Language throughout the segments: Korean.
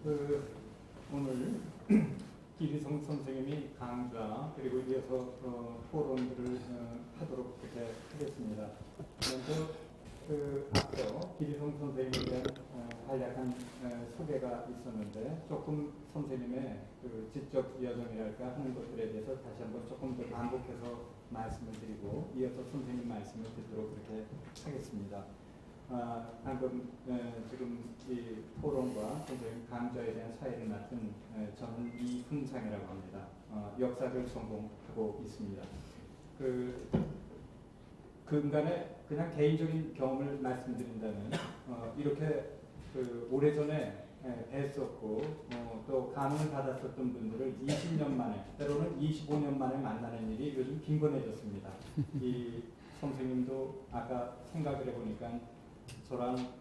오늘 기리성 선생님이 강좌 그리고 이어서 토론들을 하도록 그렇게 하겠습니다. 먼저 앞서 기리성 선생님에 대한 간략한 소개가 있었는데 조금 선생님의 지적 여정이랄까 하는 것들에 대해서 다시 한번 조금 더 반복해서 말씀을 드리고 이어서 선생님 말씀을 듣도록 그렇게 하겠습니다. 방금 지금 이 토론과 선생님 강좌에 대한 사회를 맡은 저는 이훈상이라고 합니다. 역사를 전공하고 있습니다. 그간의 그냥 개인적인 경험을 말씀드린다면 이렇게 오래전에 뵀었고 또 감흥을 받았었던 분들을 20년 만에 때로는 25년 만에 만나는 일이 요즘 빈번해졌습니다. 이 선생님도 아까 생각을 해보니까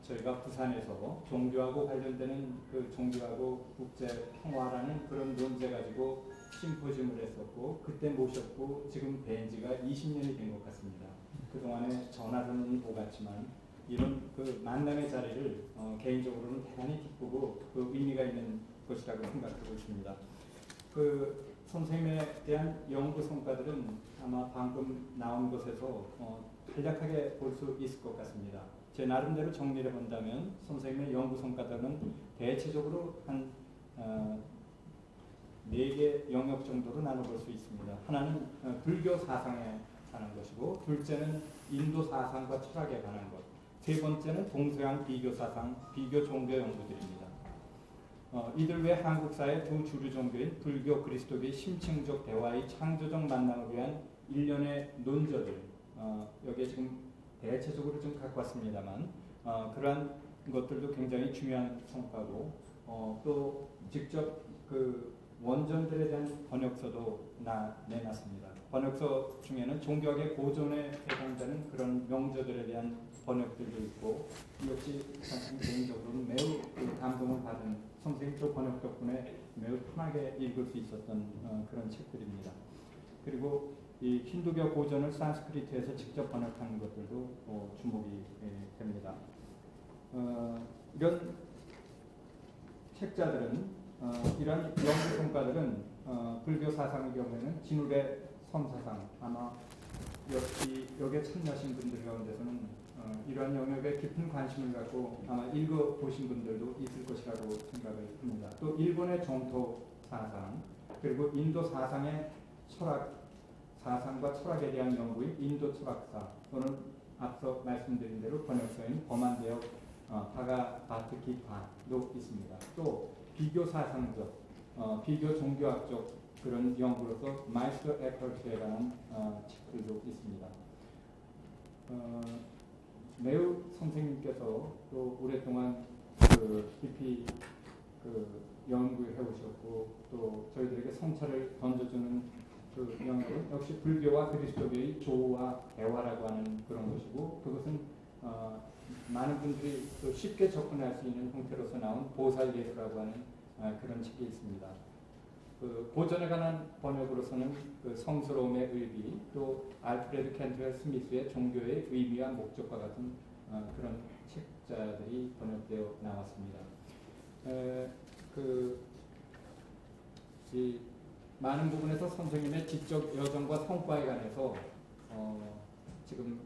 저희가 부산에서 종교하고 관련되는 종교하고 국제 평화라는 그런 논제 가지고 심포지움을 했었고 그때 모셨고 지금 뵌 지가 20년이 된 것 같습니다. 그동안에 전화로는 오갔지만 이런 만남의 자리를 개인적으로는 대단히 기쁘고 의미가 있는 것이라고 생각하고 있습니다. 선생님에 대한 연구 성과들은 아마 방금 나온 것에서 간략하게 볼 수 있을 것 같습니다. 제 나름대로 정리를 해본다면 선생님의 연구 성과들은 대체적으로 한 4개 영역 정도로 나눠볼 수 있습니다. 하나는 불교 사상에 관한 것이고, 둘째는 인도 사상과 철학에 관한 것, 세 번째는 동서양 비교 사상, 비교 종교 연구들입니다. 이들 외 한국사의 두 주류 종교인 불교, 그리스도교의 심층적 대화의 창조적 만남을 위한 일련의 논저들, 여기에 지금 대체적으로 좀 갖고 왔습니다만 그러한 것들도 굉장히 중요한 성과고 또 직접 원전들에 대한 번역서도 내놨습니다. 번역서 중에는 종교학의 고전에 해당되는 그런 명저들에 대한 번역들도 있고 역시 개인적으로는 매우 감동을 받은 선생님 또 번역 덕분에 매우 편하게 읽을 수 있었던 그런 책들입니다. 그리고 이 힌두교 고전을 산스크리트에서 직접 번역하는 것들도 주목이 됩니다. 이런 책자들은 이런 연구 성과들은 불교 사상의 경우에는 진울의 선사상 아마 역시 여기에 참여하신 분들 가운데서는 이러한 영역에 깊은 관심을 갖고 아마 읽어보신 분들도 있을 것이라고 생각을 합니다. 또 일본의 정토 사상 그리고 인도 사상의 철학 사상과 철학에 대한 연구인 인도 철학사 또는 앞서 말씀드린 대로 번역서인 범한대역 바가바트기파도 있습니다. 또 비교 사상적, 비교 종교학적 그런 연구로서 마이스터 에컬트에 관한 책들도 있습니다. 매우 선생님께서 또 오랫동안 깊이 연구해 오셨고 또 저희들에게 성찰을 던져주는 영역은 역시 불교와 그리스도교의 조화 대화라고 하는 그런 것이고 그것은 많은 분들이 또 쉽게 접근할 수 있는 형태로서 나온 보살예수라고 하는 그런 책이 있습니다. 고전에 관한 번역으로서는 성스러움의 의미 또 알프레드 캔트웰 스미스의 종교의 의미와 목적과 같은 그런 책자들이 번역되어 나왔습니다. 많은 부분에서 선생님의 지적 여정과 성과에 관해서 지금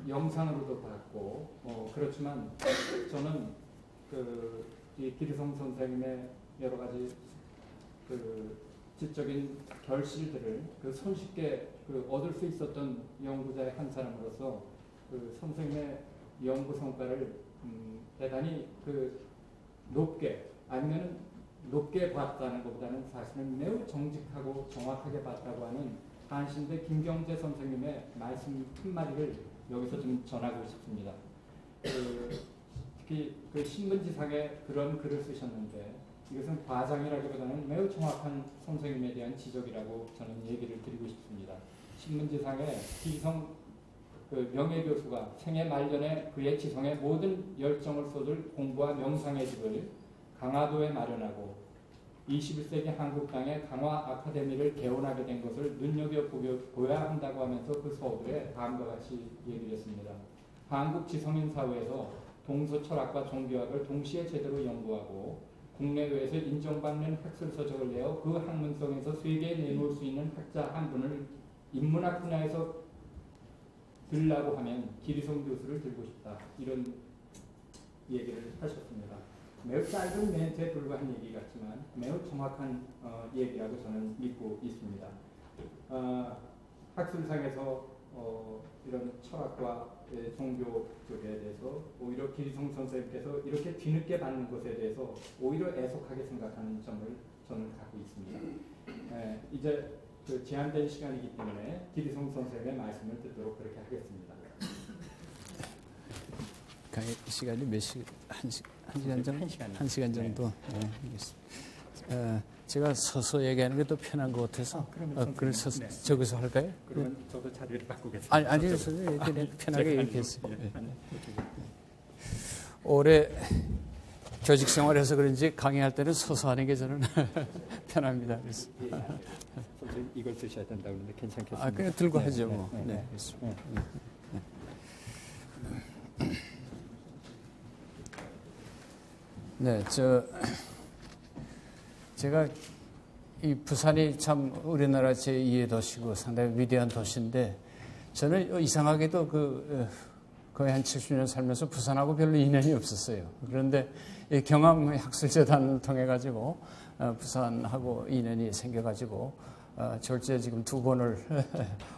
영상으로도 봤고 그렇지만 저는 이 기리성 선생님의 여러 가지 지적인 결실들을 손쉽게 얻을 수 있었던 연구자의 한 사람으로서 선생님의 연구 성과를 대단히 높게 아니면 높게 봤다는 것보다는 사실은 매우 정직하고 정확하게 봤다고 하는 한신대 김경재 선생님의 말씀 한마디를 여기서 좀 전하고 싶습니다. 특히 신문지상에 그런 글을 쓰셨는데 이것은 과장이라기보다는 매우 정확한 선생님에 대한 지적이라고 저는 얘기를 드리고 싶습니다. 신문지상에 기성 명예교수가 생애 말년에 그의 지성에 모든 열정을 쏟을 공부와 명상의 집을 강화도에 마련하고 21세기 한국 땅에 강화 아카데미를 개원하게 된 것을 눈여겨보아야 한다고 하면서 그 서두에 다음과 같이 얘기를 했습니다. 한국 지성인 사회에서 동서 철학과 종교학을 동시에 제대로 연구하고 국내외에서 인정받는 학술 서적을 내어 그 학문성에서 세계에 내놓을 수 있는 학자 한 분을 인문학 분야에서 들라고 하면 기리성 교수를 들고 싶다. 이런 얘기를 하셨습니다. 매우 짧은 멘트에 불과한 얘기 같지만 매우 정확한 얘기라고 저는 믿고 있습니다. 학술상에서 이런 철학과 종교 쪽에 대해서 오히려 기리성 선생님께서 이렇게 뒤늦게 받는 것에 대해서 오히려 애석하게 생각하는 점을 저는 갖고 있습니다. 이제 그 제한된 시간이기 때문에 기리성 선생님의 말씀을 듣도록 그렇게 하겠습니다. 강의 시간이 몇 시간? 한 시간 정도? 한 시간 정도. 네. 네, 제가 서서 얘기하는 게 더 편한 것 같아서 그걸 서서 네. 저기서 할까요? 그러면 저도 자리를 바꾸겠습니다. 아니 선생님 편하게 얘기했어요. 네. 올해 교직 생활해서 그런지 강의할 때는 서서 하는 게 저는 편합니다. 그래서. 선생님 이걸 쓰셔야 된다고 하는데 괜찮겠습니까? 그냥 들고 하죠 뭐. 네. 네, 제가 이 부산이 참 우리나라 제2의 도시고 상당히 위대한 도시인데 저는 이상하게도 거의 한 70년 살면서 부산하고 별로 인연이 없었어요. 그런데 이 경암 학술재단을 통해 가지고 부산하고 인연이 생겨 가지고 졸지에 지금 2번을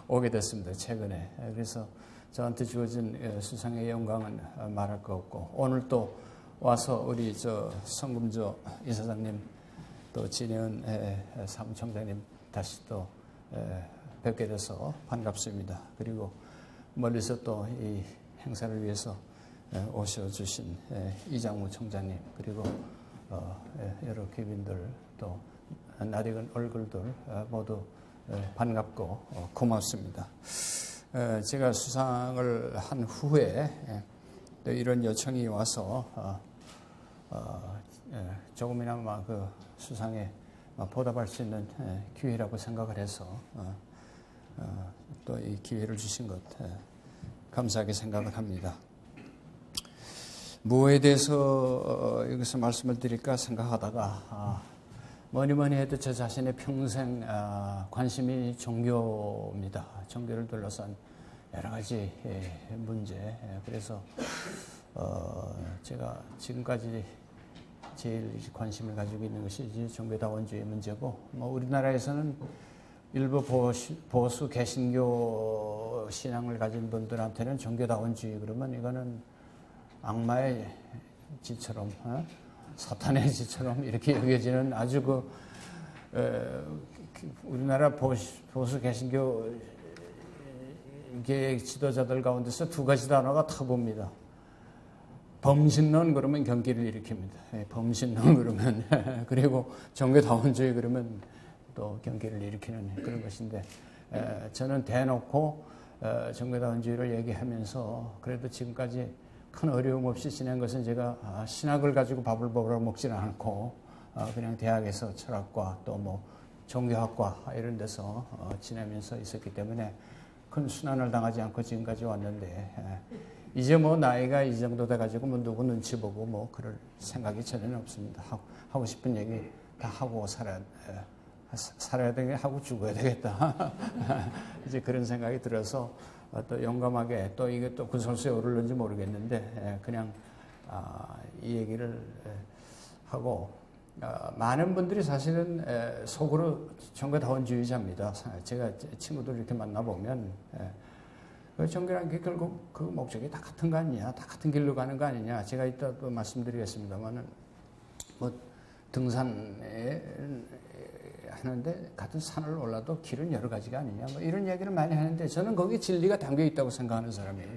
오게 됐습니다. 최근에. 그래서 저한테 주어진 수상의 영광은 말할 거 없고 오늘 또 와서 우리 성금조 이사장님 또 진혜은 사무총장님 다시 또 뵙게 돼서 반갑습니다. 그리고 멀리서 또 이 행사를 위해서 오셔주신 이장무 총장님 그리고 여러 귀빈들 또 낯익은 얼굴들 모두 반갑고 고맙습니다. 제가 수상을 한 후에 또 이런 요청이 와서 조금이나마 그 수상에 보답할 수 있는 기회라고 생각을 해서 또 이 기회를 주신 것 감사하게 생각을 합니다. 무엇에 대해서 여기서 말씀을 드릴까 생각하다가 뭐니 해도 저 자신의 평생 관심이 종교입니다. 종교를 둘러싼 여러 가지 문제. 그래서 제가 지금까지 제일 관심을 가지고 있는 것이 종교다원주의 문제고, 우리나라에서는 일부 보수 개신교 신앙을 가진 분들한테는 종교다원주의 그러면 이거는 악마의 짓처럼, 사탄의 짓처럼 이렇게 여겨지는 아주 우리나라 보수 개신교 지도자들 가운데서 두 가지 단어가 타봅니다. 범신론 그러면 경기를 일으킵니다. 범신론 그러면 그리고 종교다원주의 그러면 또 경기를 일으키는 그런 것인데 저는 대놓고 종교다원주의를 얘기하면서 그래도 지금까지 큰 어려움 없이 지낸 것은 제가 신학을 가지고 밥을 먹지는 않고 그냥 대학에서 철학과 또 종교학과 이런 데서 지내면서 있었기 때문에 큰 순환을 당하지 않고 지금까지 왔는데 이제 나이가 이 정도 돼가지고 누구 눈치 보고 그럴 생각이 전혀 없습니다. 하고 싶은 얘기 다 하고 살아야 되게 하고 죽어야 되겠다. 이제 그런 생각이 들어서 또 용감하게 또 이게 또 구설수에 오르는지 모르겠는데 그냥 이 얘기를 하고 많은 분들이 사실은 속으로 종교다원주의자입니다. 제가 친구들 이렇게 만나보면 그 종교라는 게 결국 그 목적이 다 같은 거 아니냐, 다 같은 길로 가는 거 아니냐. 제가 이따 또 말씀드리겠습니다만은 등산에 하는데 같은 산을 올라도 길은 여러 가지가 아니냐, 이런 이야기를 많이 하는데 저는 거기에 진리가 담겨 있다고 생각하는 사람이에요.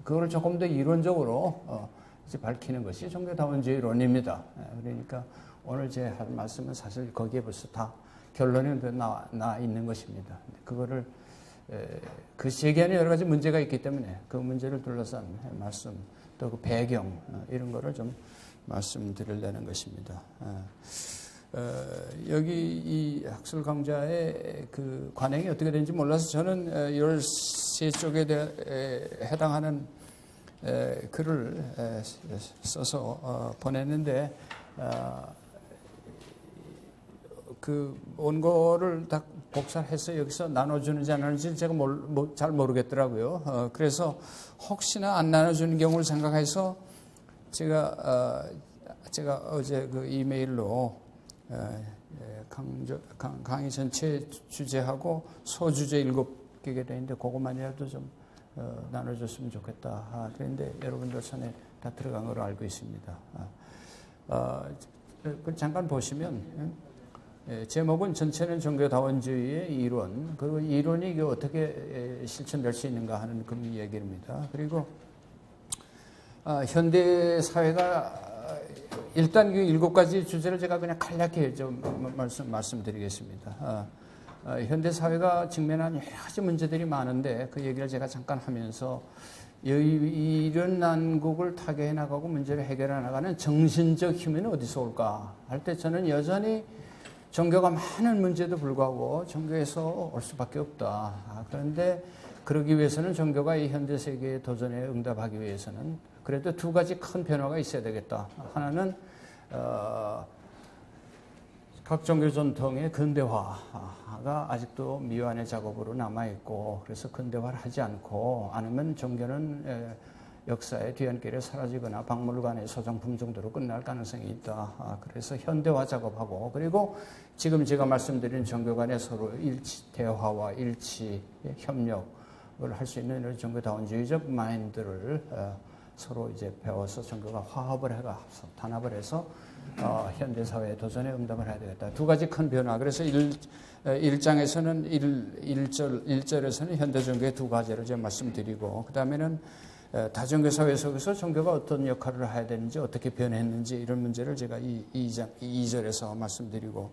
그걸 조금 더 이론적으로 이제 밝히는 것이 종교다원주의론입니다. 그러니까 오늘 제 할 말씀은 사실 거기에 벌써 다 결론이 나와 있는 것입니다. 그거를 그 세계에는 여러 가지 문제가 있기 때문에 그 문제를 둘러싼 말씀 또 그 배경 이런 거를 좀 말씀드리려는 것입니다. 여기 이 학술 강좌의 그 관행이 어떻게 되는지 몰라서 저는 13쪽에 해당하는 글을 써서 보냈는데 그 원고를 다 복사해서 여기서 나눠주는지 안 나눠주는지 제가 잘 모르겠더라고요. 그래서 혹시나 안 나눠주는 경우를 생각해서 제가 어제 그 이메일로 강의 전체 주제하고 소주제 7개가 되는데 그것만이라도 좀 나눠줬으면 좋겠다. 그런데 여러분들 손에 다 들어간 걸로 알고 있습니다. 잠깐 보시면 제목은 전체는 종교다원주의의 이론, 그리고 이론이 이게 어떻게 실천될 수 있는가 하는 그 얘기입니다. 그리고 현대 사회가 일단 그 7가지 주제를 제가 그냥 간략히 좀 말씀드리겠습니다. 현대 사회가 직면한 여러 가지 문제들이 많은데 그 얘기를 제가 잠깐 하면서 이런 난국을 타개해 나가고 문제를 해결해 나가는 정신적 힘은 어디서 올까 할 때 저는 여전히 종교가 많은 문제도 불구하고 종교에서 올 수밖에 없다. 그런데 그러기 위해서는 종교가 이 현대 세계의 도전에 응답하기 위해서는 그래도 2가지 큰 변화가 있어야 되겠다. 하나는 각 종교 전통의 근대화가 아직도 미완의 작업으로 남아있고 그래서 근대화를 하지 않고 않으면 종교는 역사의 뒤안길에 사라지거나 박물관의 소장품 정도로 끝날 가능성이 있다. 그래서 현대화 작업하고 그리고 지금 제가 말씀드린 종교 간의 서로 대화와 일치, 협력을 할 수 있는 종교다원주의적 마인드를 서로 이제 배워서 종교가 화합을 해가서 단합을 해서 현대 사회의 도전에 응답을 해야 되겠다. 2가지 큰 변화. 그래서 1장에서는 1절에서는 현대 종교의 2가지를 제가 말씀드리고 그 다음에는 다종교 사회 속에서 종교가 어떤 역할을 해야 되는지 어떻게 변했는지 이런 문제를 제가 2절에서 말씀드리고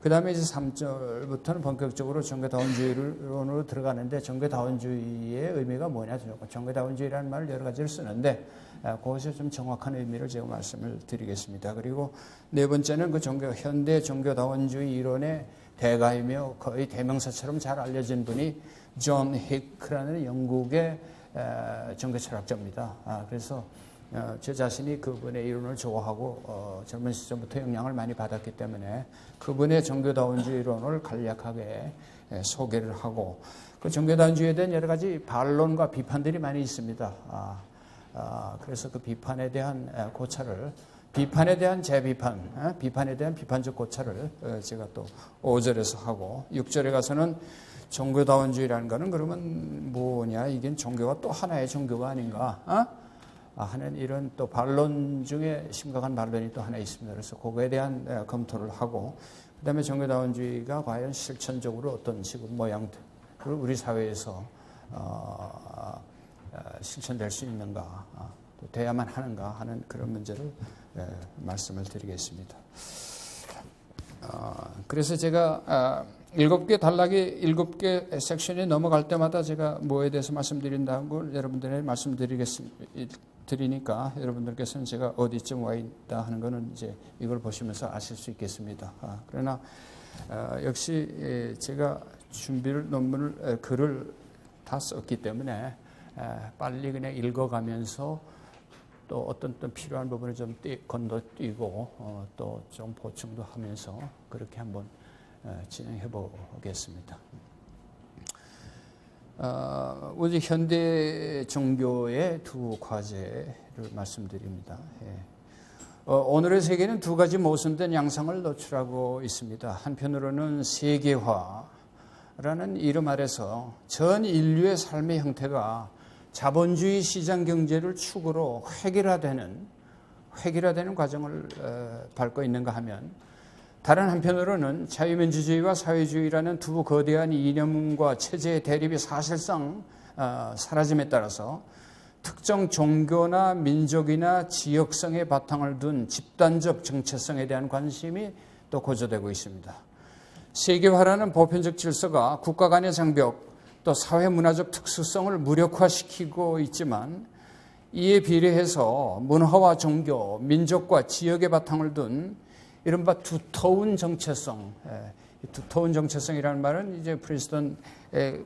그 다음에 이제 3절부터는 본격적으로 종교다원주의론으로 들어가는데 종교다원주의의 의미가 뭐냐. 종교다원주의라는 말을 여러 가지를 쓰는데 그것이 좀 정확한 의미를 제가 말씀을 드리겠습니다. 그리고 4번째는 그 현대 종교다원주의 이론의 대가이며 거의 대명사처럼 잘 알려진 분이 존 히크라는 영국의 종교철학자입니다. 그래서 제 자신이 그분의 이론을 좋아하고 젊은 시절부터 영향을 많이 받았기 때문에 그분의 종교다원주의 이론을 간략하게 소개를 하고 그 종교다원주의에 대한 여러 가지 반론과 비판들이 많이 있습니다. 그래서 그 비판에 대한 고찰을 비판에 대한 재비판, 비판에 대한 비판적 고찰을 제가 또 5절에서 하고 6절에 가서는 종교다원주의라는 거는 그러면 뭐냐, 이게 종교가 또 하나의 종교가 아닌가 하는 이런 또 반론 중에 심각한 반론이 또 하나 있습니다. 그래서 그거에 대한 검토를 하고 그 다음에 종교다원주의가 과연 실천적으로 어떤 식으로 모양들을 우리 사회에서 실천될 수 있는가, 또 돼야만 하는가 하는 그런 문제를 말씀을 드리겠습니다. 그래서 제가 7개 단락이 7개 섹션이 넘어갈 때마다 제가 뭐에 대해서 말씀드린다는 걸 여러분들에게 드리니까 여러분들께서는 제가 어디쯤 와 있다 하는 거는 이제 이걸 보시면서 아실 수 있겠습니다. 그러나 역시 제가 글을 다 썼기 때문에 빨리 그냥 읽어가면서 또 어떤 필요한 부분을 좀 건너뛰고 또 좀 보충도 하면서 그렇게 한번 진행해 보겠습니다. 우리 현대 종교의 2 과제를 말씀드립니다. 오늘의 세계는 2가지 모순된 양상을 노출하고 있습니다. 한편으로는 세계화라는 이름 아래서 전 인류의 삶의 형태가 자본주의 시장 경제를 축으로 획일화되는 과정을 밟고 있는가 하면 다른 한편으로는 자유민주주의와 사회주의라는 2 거대한 이념과 체제의 대립이 사실상 사라짐에 따라서 특정 종교나 민족이나 지역성의 바탕을 둔 집단적 정체성에 대한 관심이 또 고조되고 있습니다. 세계화라는 보편적 질서가 국가 간의 장벽 또 사회문화적 특수성을 무력화시키고 있지만 이에 비례해서 문화와 종교, 민족과 지역의 바탕을 둔 이른바 두터운 정체성, 두터운 정체성이라는 말은 이제 프린스턴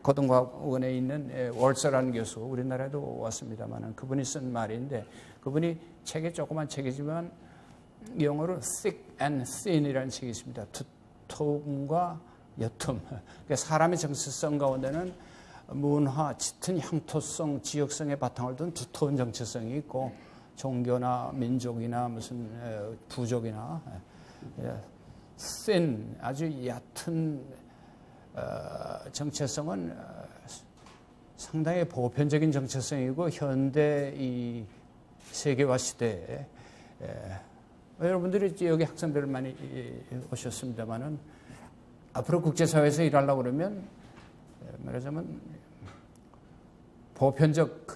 고등과학원에 있는 월서라는 교수, 우리나라에도 왔습니다만 그분이 쓴 말인데 그분이 조그만 책이지만 영어로 thick and thin이라는 책이 있습니다. 두터움과 옅음. 그러니까 사람의 정체성 가운데는 문화, 짙은 향토성, 지역성의 바탕을 둔 두터운 정체성이 있고 종교나 민족이나 무슨 부족이나 센 아주 얕은 정체성은 상당히 보편적인 정체성이고 현대 이 세계화 시대에 여러분들이 여기 학생들 많이 오셨습니다만은 앞으로 국제사회에서 일하려고 그러면 말하자면 보편적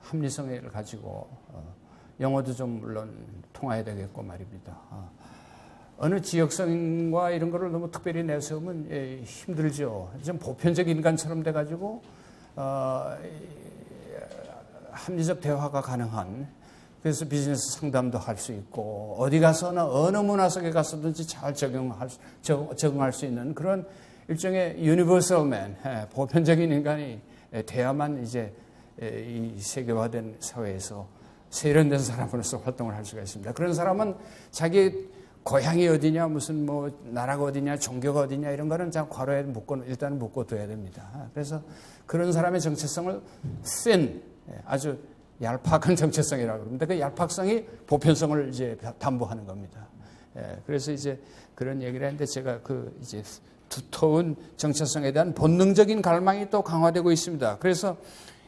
합리성을 가지고 영어도 좀 물론 통해야 되겠고 말입니다. 어느 지역성과 이런 거를 너무 특별히 내세우면 힘들죠. 좀 보편적 인간처럼 돼가지고 합리적 대화가 가능한, 그래서 비즈니스 상담도 할 수 있고 어디 가서나 어느 문화 속에 가서든지 잘 적응할 수 있는 그런 일종의 유니버설 맨, 보편적인 인간이 돼야만 이제 이 세계화된 사회에서 세련된 사람으로서 활동을 할 수가 있습니다. 그런 사람은 자기 고향이 어디냐, 무슨 뭐 나라가 어디냐, 종교가 어디냐 이런 거는 자 괄호에 일단 묶어둬야 됩니다. 그래서 그런 사람의 정체성을 센 아주 얄팍한 정체성이라고 그럽니다. 그 얄팍성이 보편성을 이제 담보하는 겁니다. 그래서 이제 그런 얘기를 했는데 제가 그 이제 두터운 정체성에 대한 본능적인 갈망이 또 강화되고 있습니다. 그래서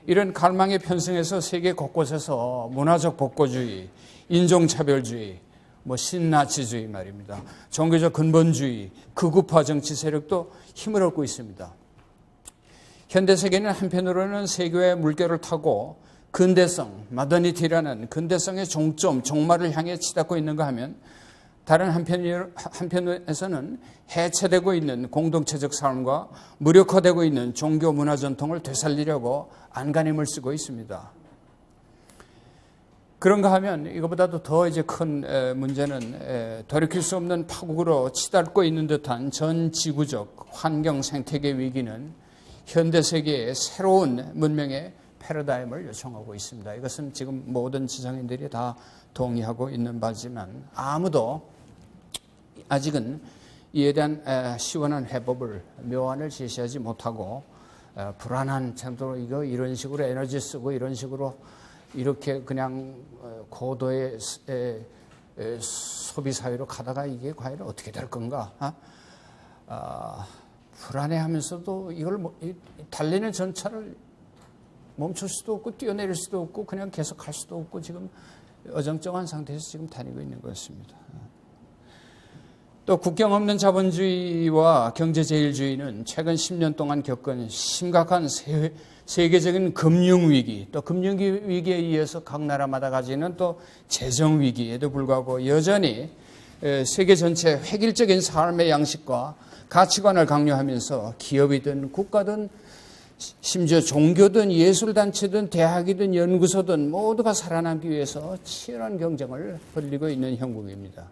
이런 갈망에 편승해서 세계 곳곳에서 문화적 복고주의, 인종차별주의, 뭐 신나치주의 말입니다. 종교적 근본주의, 극우파 정치 세력도 힘을 얻고 있습니다. 현대 세계는 한편으로는 세계의 물결을 타고 근대성, 마더니티라는 근대성의 종점, 종말을 향해 치닫고 있는가 하면 다른 한편에서는 해체되고 있는 공동체적 삶과 무력화되고 있는 종교 문화 전통을 되살리려고 안간힘을 쓰고 있습니다. 그런가 하면 이것보다도 더 이제 큰 문제는 돌이킬 수 없는 파국으로 치닫고 있는 듯한 전 지구적 환경 생태계 위기는 현대 세계의 새로운 문명의 패러다임을 요청하고 있습니다. 이것은 지금 모든 지성인들이 다 동의하고 있는 바지만 아무도 아직은 이에 대한 시원한 해법을, 묘안을 제시하지 못하고 불안한 정도로 이거 이런 식으로 에너지 쓰고 이런 식으로 이렇게 그냥 고도의 소비 사회로 가다가 이게 과연 어떻게 될 건가? 불안해하면서도 이걸 달리는 전차를 멈출 수도 없고 뛰어내릴 수도 없고 그냥 계속 갈 수도 없고 지금 어정쩡한 상태에서 지금 다니고 있는 것입니다. 또 국경 없는 자본주의와 경제제일주의는 최근 10년 동안 겪은 심각한 세계적인 금융위기, 또 금융위기에 의해서 각 나라마다 가지는 또 재정위기에도 불구하고 여전히 세계 전체 획일적인 삶의 양식과 가치관을 강요하면서 기업이든 국가든 심지어 종교든 예술단체든 대학이든 연구소든 모두가 살아남기 위해서 치열한 경쟁을 벌이고 있는 형국입니다.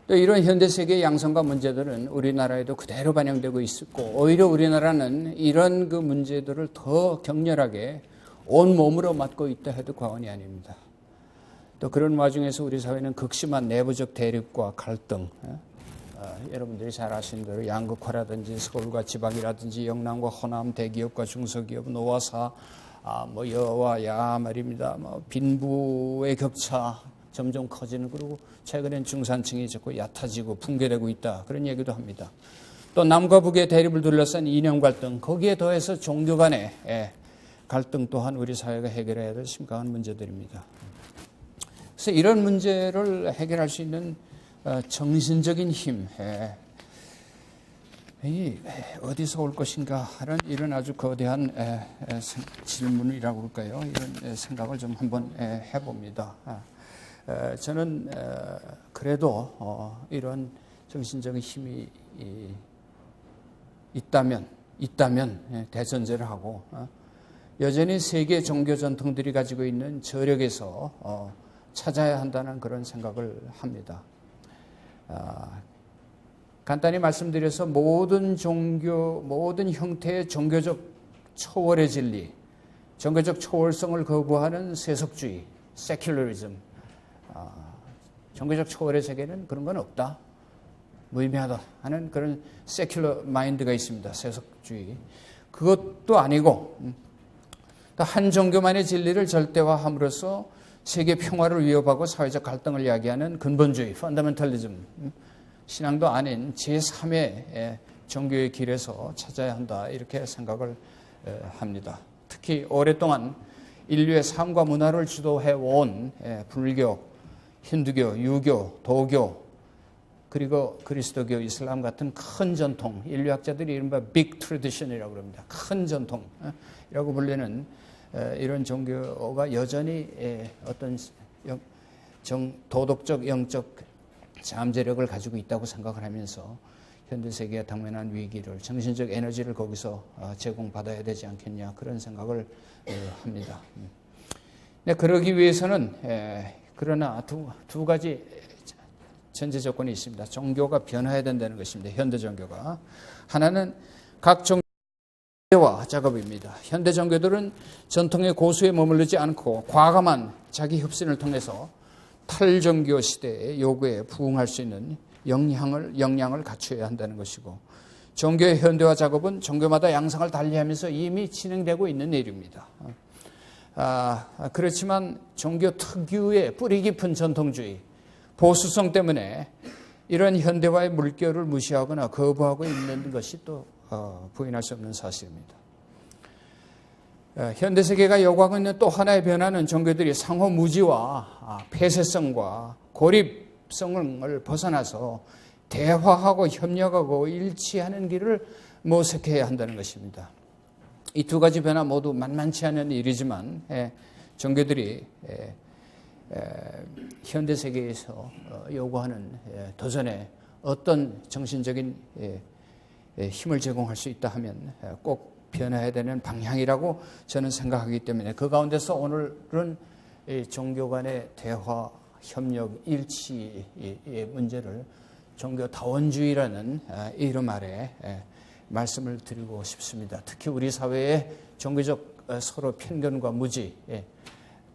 또 이런 현대세계의 양상과 문제들은 우리나라에도 그대로 반영되고 있었고 오히려 우리나라는 이런 그 문제들을 더 격렬하게 온몸으로 맞고 있다 해도 과언이 아닙니다. 또 그런 와중에서 우리 사회는 극심한 내부적 대립과 갈등, 여러분들이 잘 아시는 대로 양극화라든지 서울과 지방이라든지 영남과 호남, 대기업과 중소기업, 노화사, 뭐 여와 야 말입니다. 뭐 빈부의 격차 점점 커지는, 그리고 최근엔 중산층이 자꾸 얕아지고 붕괴되고 있다, 그런 얘기도 합니다. 또 남과 북의 대립을 둘러싼 이념 갈등, 거기에 더해서 종교 간의 갈등 또한 우리 사회가 해결해야 될 심각한 문제들입니다. 그래서 이런 문제를 해결할 수 있는 정신적인 힘, 어디서 올 것인가 하는 이런 아주 거대한 질문이라고 할까요? 이런 생각을 좀 한번 해봅니다. 저는 그래도 이런 정신적인 힘이 있다면 대전제를 하고 여전히 세계 종교 전통들이 가지고 있는 저력에서 찾아야 한다는 그런 생각을 합니다. 간단히 말씀드려서 모든 종교, 모든 형태의 종교적 초월의 진리, 종교적 초월성을 거부하는 세속주의, 세큘러리즘, 종교적 초월의 세계는 그런 건 없다. 무의미하다 하는 그런 세큘러 마인드가 있습니다. 세속주의. 그것도 아니고 또 한 종교만의 진리를 절대화함으로써 세계 평화를 위협하고 사회적 갈등을 야기하는 근본주의, 펀더멘털리즘, 신앙도 아닌 제3의 종교의 길에서 찾아야 한다 이렇게 생각을 합니다. 특히 오랫동안 인류의 삶과 문화를 주도해온 불교, 힌두교, 유교, 도교, 그리고 그리스도교, 이슬람 같은 큰 전통, 인류학자들이 이른바 빅 트래디션이라고 합니다. 큰 전통이라고 불리는 이런 종교가 여전히 어떤 도덕적, 영적 잠재력을 가지고 있다고 생각을 하면서 현대 세계가 당면한 위기를, 정신적 에너지를 거기서 제공받아야 되지 않겠냐 그런 생각을 합니다. 네, 그러기 위해서는 그러나 두 가지 전제 조건이 있습니다. 종교가 변화해야 된다는 것입니다. 현대 종교가. 하나는 각 종교화 작업입니다. 현대 종교들은 전통의 고수에 머무르지 않고 과감한 자기 혁신을 통해서 탈종교 시대의 요구에 부응할 수 있는 역량을 갖춰야 한다는 것이고, 종교의 현대화 작업은 종교마다 양상을 달리하면서 이미 진행되고 있는 일입니다. 그렇지만 종교 특유의 뿌리 깊은 전통주의, 보수성 때문에 이런 현대화의 물결을 무시하거나 거부하고 있는 것이 또 부인할 수 없는 사실입니다. 현대 세계가 요구하고 있는 또 하나의 변화는 종교들이 상호 무지와 폐쇄성과 고립성을 벗어나서 대화하고 협력하고 일치하는 길을 모색해야 한다는 것입니다. 이 두 가지 변화 모두 만만치 않은 일이지만 종교들이 현대 세계에서 요구하는 도전에 어떤 정신적인 힘을 제공할 수 있다 하면 꼭 변화해야 되는 방향이라고 저는 생각하기 때문에 그 가운데서 오늘은 종교 간의 대화, 협력, 일치의 문제를 종교다원주의라는 이름 아래 말씀을 드리고 싶습니다. 특히 우리 사회의 종교적 서로 편견과 무지,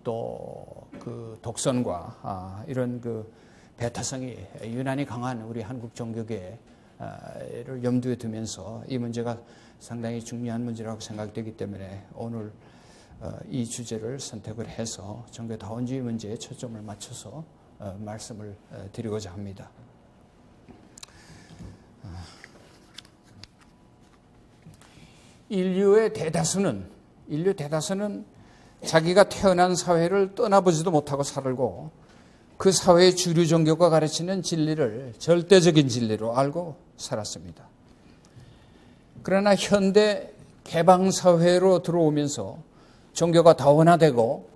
또 그 독선과 이런 그 배타성이 유난히 강한 우리 한국 종교계를 염두에 두면서 이 문제가 상당히 중요한 문제라고 생각되기 때문에 오늘 이 주제를 선택을 해서 종교다원주의 문제에 초점을 맞춰서 말씀을 드리고자 합니다. 인류 대다수는 자기가 태어난 사회를 떠나보지도 못하고 살고 그 사회의 주류 종교가 가르치는 진리를 절대적인 진리로 알고 살았습니다. 그러나 현대 개방사회로 들어오면서 종교가 다원화되고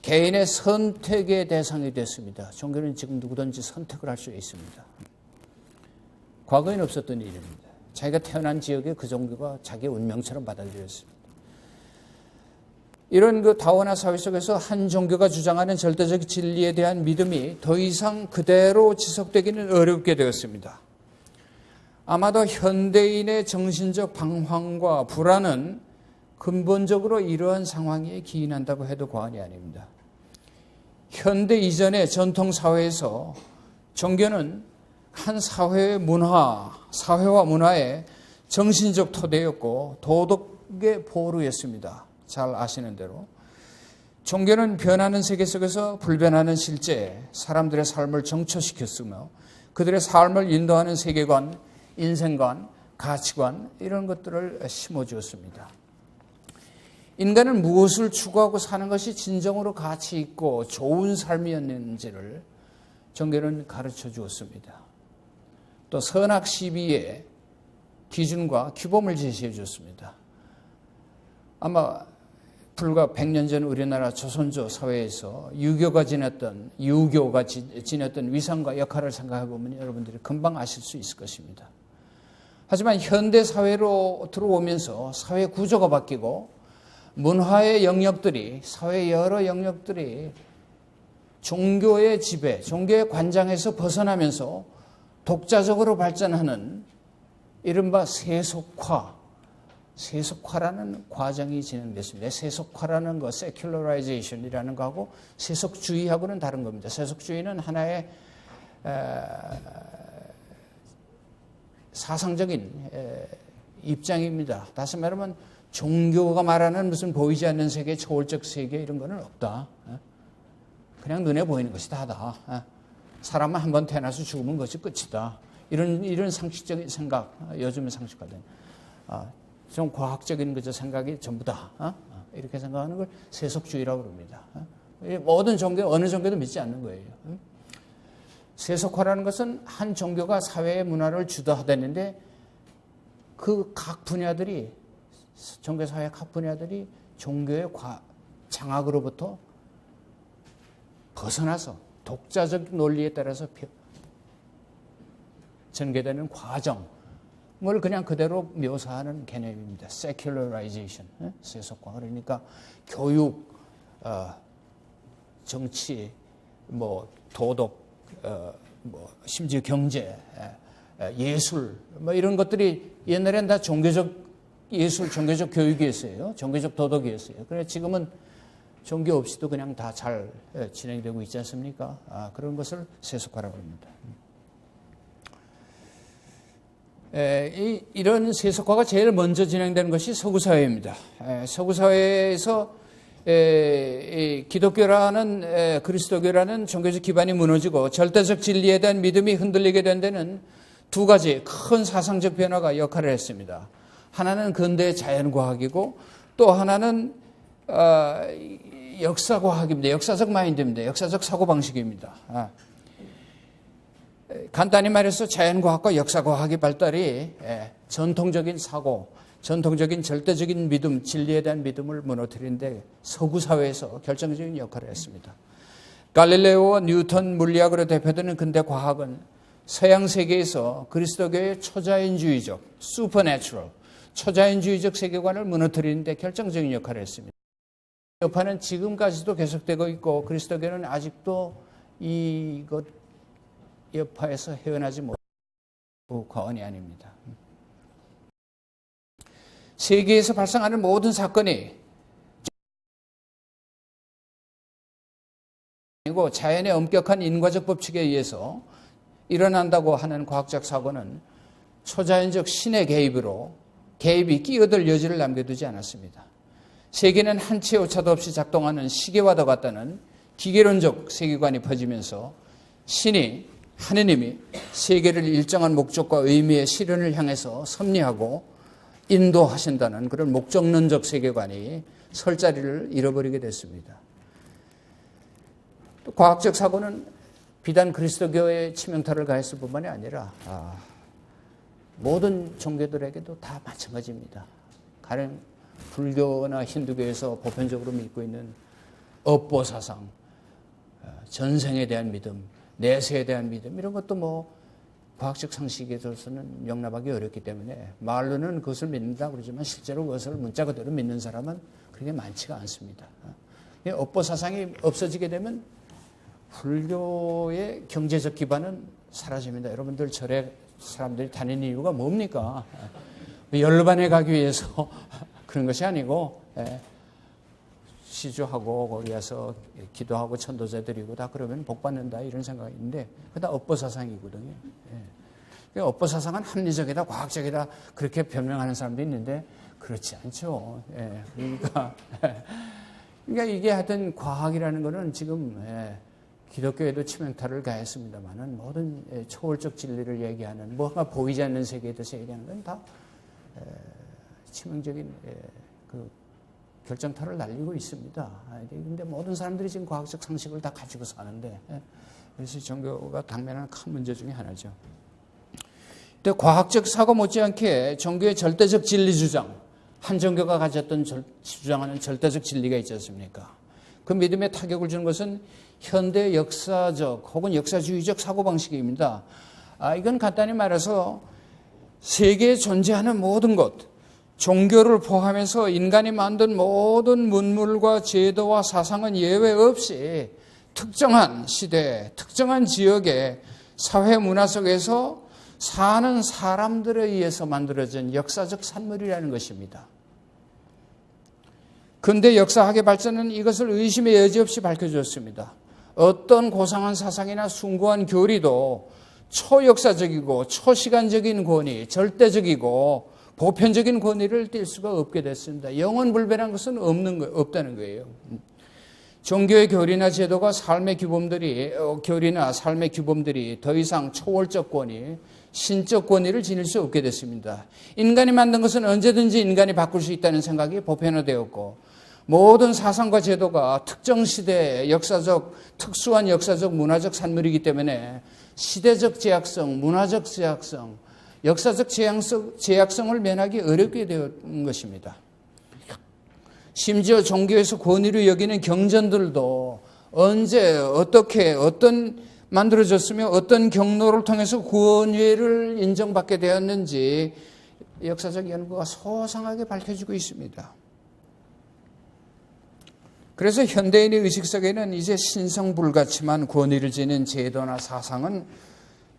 개인의 선택의 대상이 됐습니다. 종교는 지금 누구든지 선택을 할 수 있습니다. 과거에는 없었던 일입니다. 자기가 태어난 지역에 그 종교가 자기의 운명처럼 받아들였습니다. 이런 그 다원화 사회 속에서 한 종교가 주장하는 절대적 진리에 대한 믿음이 더 이상 그대로 지속되기는 어렵게 되었습니다. 아마도 현대인의 정신적 방황과 불안은 근본적으로 이러한 상황에 기인한다고 해도 과언이 아닙니다. 현대 이전의 전통 사회에서 종교는 한 사회의 사회와 문화의 정신적 토대였고 도덕의 보루였습니다. 잘 아시는 대로 종교는 변하는 세계 속에서 불변하는 실제, 사람들의 삶을 정초시켰으며 그들의 삶을 인도하는 세계관, 인생관, 가치관 이런 것들을 심어주었습니다. 인간은 무엇을 추구하고 사는 것이 진정으로 가치 있고 좋은 삶이었는지를 종교는 가르쳐 주었습니다. 또 선악 시비의 기준과 규범을 제시해 줬습니다. 아마 불과 100년 전 우리나라 조선조 사회에서 유교가 지냈던 위상과 역할을 생각해 보면 여러분들이 금방 아실 수 있을 것입니다. 하지만 현대 사회로 들어오면서 사회 구조가 바뀌고 문화의 영역들이, 사회의 여러 영역들이 종교의 지배, 종교의 관장에서 벗어나면서 독자적으로 발전하는 이른바 세속화라는 과정이 진행됐습니다. 세속화라는 거, 세큘러라이제이션이라는 거하고 세속주의하고는 다른 겁니다. 세속주의는 하나의 사상적인 입장입니다. 다시 말하면 종교가 말하는 무슨 보이지 않는 세계, 초월적 세계 이런 거는 없다. 그냥 눈에 보이는 것이 다다. 사람은 한 번 태어나서 죽으면 그것이 끝이다. 이런 상식적인 생각, 요즘에 상식화된 좀 과학적인 그저 생각이 전부다. 이렇게 생각하는 걸 세속주의라고 그럽니다. 모든 종교, 어느 종교도 믿지 않는 거예요. 세속화라는 것은 한 종교가 사회의 문화를 주도하다는데 그 각 분야들이 종교사회 각 분야들이 종교의 장악으로부터 벗어나서 독자적 논리에 따라서 전개되는 과정을 그냥 그대로 묘사하는 개념입니다. secularization, 세속화. 그러니까 교육, 정치, 도덕, 심지어 경제, 예술, 이런 것들이 옛날엔 다 종교적 예술, 종교적 교육이었어요. 종교적 도덕이었어요. 그래 지금은 종교 없이도 그냥 다 잘 진행되고 있지 않습니까? 그런 것을 세속화라고 합니다. 이런 세속화가 제일 먼저 진행되는 것이 서구 사회입니다. 서구 사회에서 기독교라는 그리스도교라는 종교적 기반이 무너지고 절대적 진리에 대한 믿음이 흔들리게 된 데는 두 가지 큰 사상적 변화가 역할을 했습니다. 하나는 근대 자연과학이고 또 하나는 역사과학입니다. 역사적 마인드입니다. 역사적 사고방식입니다. 간단히 말해서 자연과학과 역사과학의 발달이 전통적인 사고, 전통적인 절대적인 믿음, 진리에 대한 믿음을 무너뜨리는데 서구 사회에서 결정적인 역할을 했습니다. 갈릴레오와 뉴턴 물리학으로 대표되는 근대 과학은 서양 세계에서 그리스도교의 초자연주의적, supernatural, 초자연주의적 세계관을 무너뜨리는데 결정적인 역할을 했습니다. 이 여파는 지금까지도 계속되고 있고 그리스도교는 아직도 이것 여파에서 헤어나지 못하고 과언이 아닙니다. 세계에서 발생하는 모든 사건이 아니고 자연의 엄격한 인과적 법칙에 의해서 일어난다고 하는 과학적 사고는 초자연적 신의 개입이 끼어들 여지를 남겨두지 않았습니다. 세계는 한치의 오차도 없이 작동하는 시계와도 같다는 기계론적 세계관이 퍼지면서 하느님이 세계를 일정한 목적과 의미의 실현을 향해서 섭리하고 인도하신다는 그런 목적론적 세계관이 설 자리를 잃어버리게 됐습니다. 또 과학적 사고는 비단 그리스도교의 치명타를 가했을 뿐만이 아니라 모든 종교들에게도 다 마찬가지입니다. 가령 불교나 힌두교에서 보편적으로 믿고 있는 업보 사상, 전생에 대한 믿음, 내세에 대한 믿음 이런 것도 과학적 상식에 있어서는 용납하기 어렵기 때문에 말로는 그것을 믿는다 그러지만 실제로 그것을 문자 그대로 믿는 사람은 그렇게 많지가 않습니다. 업보 사상이 없어지게 되면 불교의 경제적 기반은 사라집니다. 여러분들 절에 사람들이 다니는 이유가 뭡니까? 열반에 가기 위해서 그런 것이 아니고 시주하고 거기 가서 기도하고 천도제 드리고 다 그러면 복 받는다 이런 생각이 있는데 그게 다 업보 사상이거든요. 업보 사상은 합리적이다, 과학적이다 그렇게 변명하는 사람도 있는데 그렇지 않죠. 그러니까 이게 하여튼 과학이라는 거는 지금 기독교에도 치명타를 가했습니다만은 모든 초월적 진리를 얘기하는 뭔가 보이지 않는 세계에 대해서 얘기하는 건 다 치명적인 결정타를 날리고 있습니다. 그런데 모든 사람들이 지금 과학적 상식을 다 가지고 사는데 그래서 종교가 당면한 큰 문제 중에 하나죠. 근데 과학적 사고 못지않게 종교의 절대적 진리 주장, 한 종교가 가졌던 주장하는 절대적 진리가 있지 않습니까? 그 믿음에 타격을 주는 것은 현대 역사적 혹은 역사주의적 사고방식입니다. 이건 간단히 말해서 세계에 존재하는 모든 것, 종교를 포함해서 인간이 만든 모든 문물과 제도와 사상은 예외 없이 특정한 시대, 특정한 지역의 사회 문화 속에서 사는 사람들에 의해서 만들어진 역사적 산물이라는 것입니다. 근대 역사학의 발전은 이것을 의심의 여지 없이 밝혀주었습니다. 어떤 고상한 사상이나 숭고한 교리도 초역사적이고 초시간적인 권위, 절대적이고 보편적인 권위를 띌 수가 없게 됐습니다. 영원불변한 것은 없다는 거예요. 종교의 교리나 제도가 교리나 삶의 규범들이 더 이상 초월적 권위, 신적 권위를 지닐 수 없게 됐습니다. 인간이 만든 것은 언제든지 인간이 바꿀 수 있다는 생각이 보편화되었고, 모든 사상과 제도가 특정 시대의 특수한 역사적 문화적 산물이기 때문에 시대적 제약성, 문화적 제약성, 역사적 제약성을 면하기 어렵게 되는 것입니다. 심지어 종교에서 권위로 여기는 경전들도 언제 어떻게 만들어졌으며 어떤 경로를 통해서 권위를 인정받게 되었는지 역사적 연구가 소상하게 밝혀지고 있습니다. 그래서 현대인의 의식 속에는 이제 신성불가침한 권위를 지닌 제도나 사상은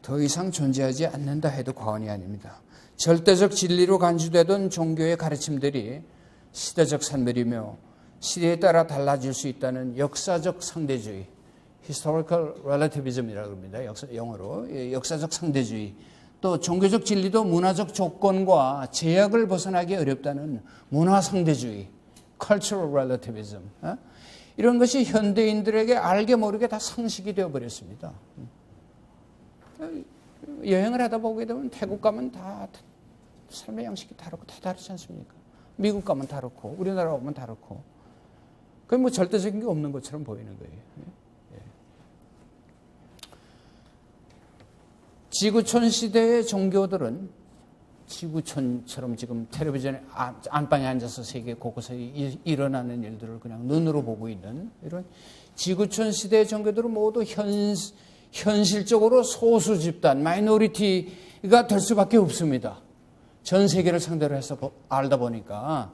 더 이상 존재하지 않는다 해도 과언이 아닙니다. 절대적 진리로 간주되던 종교의 가르침들이 시대적 산물이며 시대에 따라 달라질 수 있다는 역사적 상대주의, historical relativism이라고 합니다. 영어로 역사적 상대주의, 또 종교적 진리도 문화적 조건과 제약을 벗어나기 어렵다는 문화 상대주의, cultural relativism, 이런 것이 현대인들에게 알게 모르게 다 상식이 되어버렸습니다. 여행을 하다 보게 되면 태국 가면 다 삶의 양식이 다르고 다 다르지 않습니까? 미국 가면 다르고 우리나라 오면 다르고, 그게 뭐 절대적인 게 없는 것처럼 보이는 거예요. 지구촌 시대의 종교들은 지구촌처럼 지금 텔레비전에 안방에 앉아서 세계 곳곳에 일어나는 일들을 그냥 눈으로 보고 있는 이런 지구촌 시대의 종교들은 모두 현실적으로 소수 집단, 마이너리티가 될 수밖에 없습니다. 전 세계를 상대로 해서 알다 보니까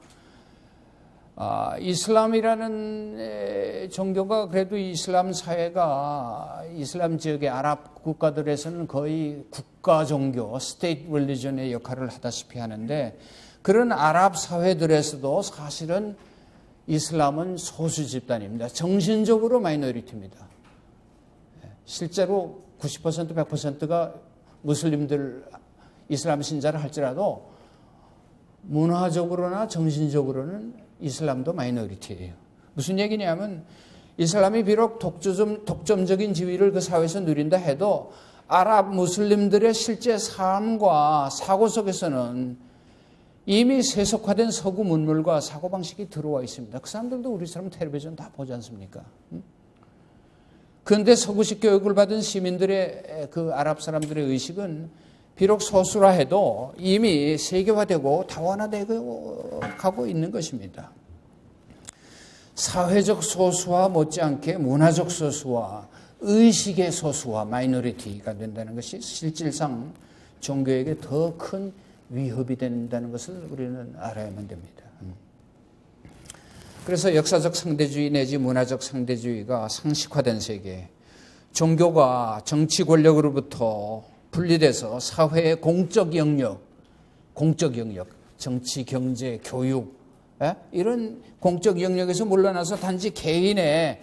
이슬람이라는 종교가 그래도 이슬람 사회가 이슬람 지역의 아랍 국가들에서는 거의 국가 종교, 스테이트 릴리전의 역할을 하다시피 하는데, 그런 아랍 사회들에서도 사실은 이슬람은 소수 집단입니다. 정신적으로 마이너리티입니다. 실제로 90%, 100%가 무슬림들, 이슬람 신자를 할지라도 문화적으로나 정신적으로는 이슬람도 마이너리티예요. 무슨 얘기냐면 이슬람이 비록 독점적인 지위를 그 사회에서 누린다 해도 아랍 무슬림들의 실제 삶과 사고 속에서는 이미 세속화된 서구 문물과 사고방식이 들어와 있습니다. 그 사람들도 우리처럼 텔레비전 다 보지 않습니까? 그런데 서구식 교육을 받은 시민들의 그 아랍 사람들의 의식은 비록 소수라 해도 이미 세계화되고 다원화되고 가고 있는 것입니다. 사회적 소수와 못지않게 문화적 소수와 의식의 소수와 마이너리티가 된다는 것이 실질상 종교에게 더 큰 위협이 된다는 것을 우리는 알아야만 됩니다. 그래서 역사적 상대주의 내지 문화적 상대주의가 상식화된 세계, 종교가 정치 권력으로부터 분리돼서 사회의 공적 영역, 정치, 경제, 교육, 이런 공적 영역에서 물러나서 단지 개인의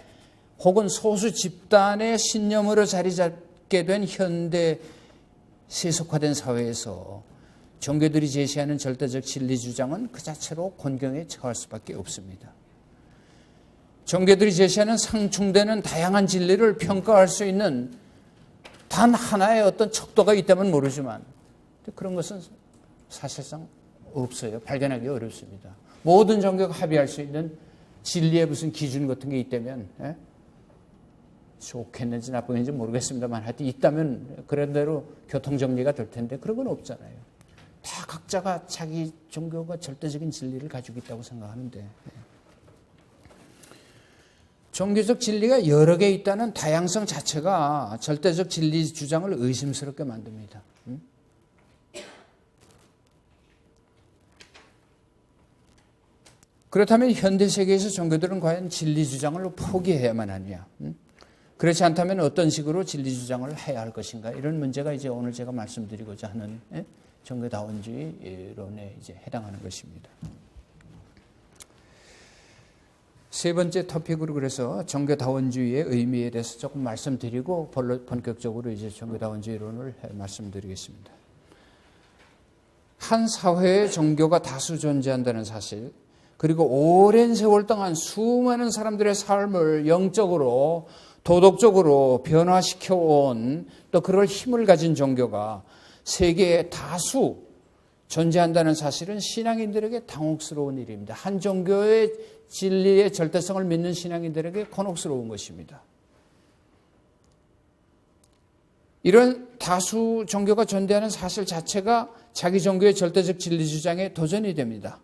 혹은 소수 집단의 신념으로 자리 잡게 된 현대 세속화된 사회에서 종교들이 제시하는 절대적 진리 주장은 그 자체로 곤경에 처할 수밖에 없습니다. 종교들이 제시하는 상충되는 다양한 진리를 평가할 수 있는 단 하나의 어떤 척도가 있다면 모르지만 그런 것은 사실상 없어요. 발견하기 어렵습니다. 모든 종교가 합의할 수 있는 진리의 무슨 기준 같은 게 있다면, 좋겠는지 나쁘겠는지 모르겠습니다만 하여튼 있다면 그런 대로 교통정리가 될 텐데 그런 건 없잖아요. 다 각자가 자기 종교가 절대적인 진리를 가지고 있다고 생각하는데, 종교적 진리가 여러 개 있다는 다양성 자체가 절대적 진리 주장을 의심스럽게 만듭니다. 그렇다면 현대 세계에서 종교들은 과연 진리 주장을 포기해야만 하느냐? 그렇지 않다면 어떤 식으로 진리 주장을 해야 할 것인가? 이런 문제가 이제 오늘 제가 말씀드리고자 하는 종교다원주의 이론에 이제 해당하는 것입니다. 세 번째 토픽으로 그래서 종교다원주의의 의미에 대해서 조금 말씀드리고 본격적으로 이제 종교다원주의론을 말씀드리겠습니다. 한 사회에 종교가 다수 존재한다는 사실, 그리고 오랜 세월 동안 수많은 사람들의 삶을 영적으로 도덕적으로 변화시켜온 또 그럴 힘을 가진 종교가 세계에 다수 존재한다는 사실은 신앙인들에게 당혹스러운 일입니다. 한 종교의 진리의 절대성을 믿는 신앙인들에게 곤혹스러운 것입니다. 이런 다수 종교가 존재하는 사실 자체가 자기 종교의 절대적 진리 주장에 도전이 됩니다.